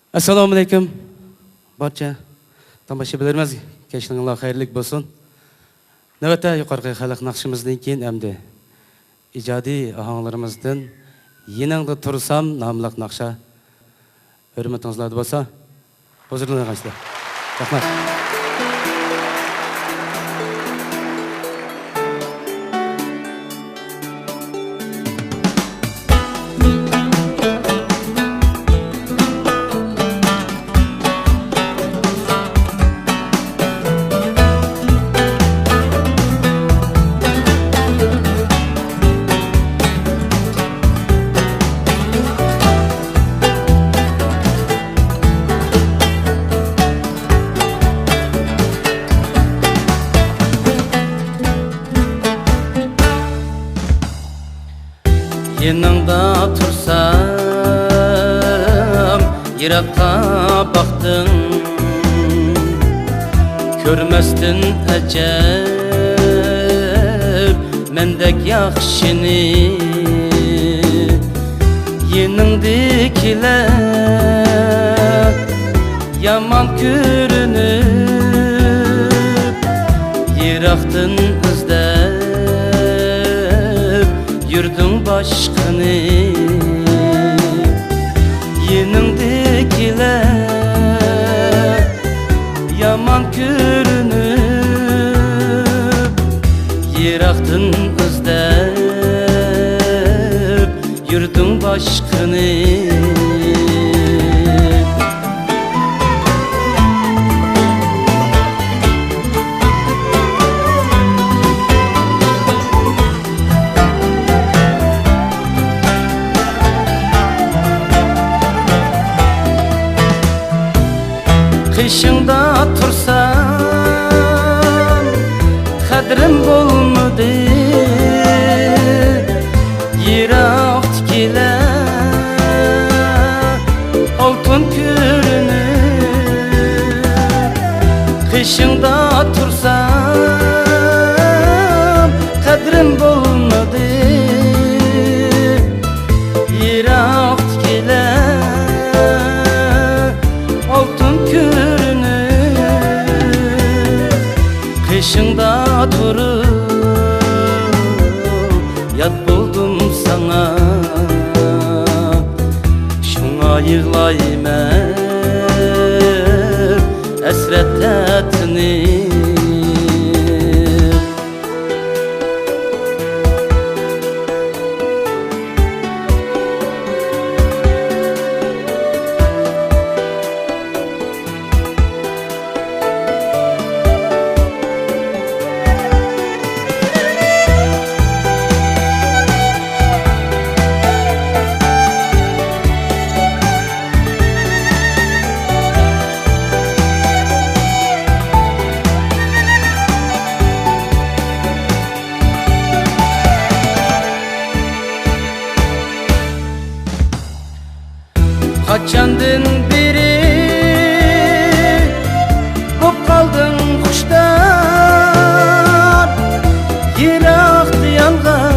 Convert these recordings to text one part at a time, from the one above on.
Assalomu alaykum. Barcha tomoshabinlarimiz kechinglar xayrli bo'lsin. Navbatda yuqorqi xalq naqshimizdan keyin hamda ijodiy ohanglarimizdan Yeningda tursam nomli naqsha hurmatingizlarda bo'lsa, huzurlanasizlar. Rahmat. Yanında tursam, yirakta baktın, görmezsin acep, mendek yakşini. Yanındakiler yaman görünüp, yiraktın izler. Yurdun başkanı Yeningdakiler yaman görünüp Yiraktan izlep Yurdun başkanı Kışında tursam kadrim bulmadı Yiraktakiler altın görünür Kışında tursam kadrim bulmadı Yiraktakiler altın Kışında durup yat buldum sana Şuna yığlayman esretletini Kaçandın biri Hop kaldın kuşlar Yirakta yangan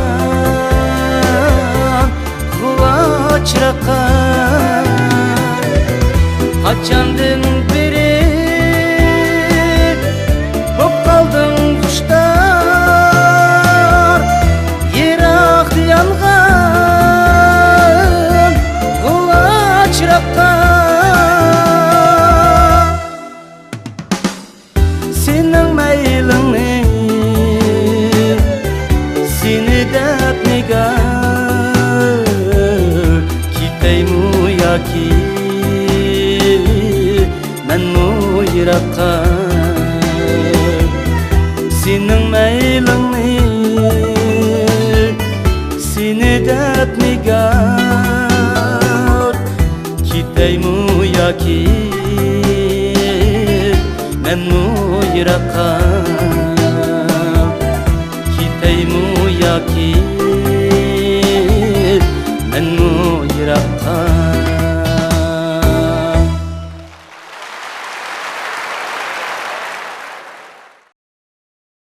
Kulaç rakan Kaçandın biri Hop kaldın kuşlar Yirakta yangan Senin meylini Seni dep nigar Kiteymu yaki Men mu yirakka Senin meylini Seni dep nigar Kiteymu yaki Men mu yirakka Kiteymu yaki Men mu yirakka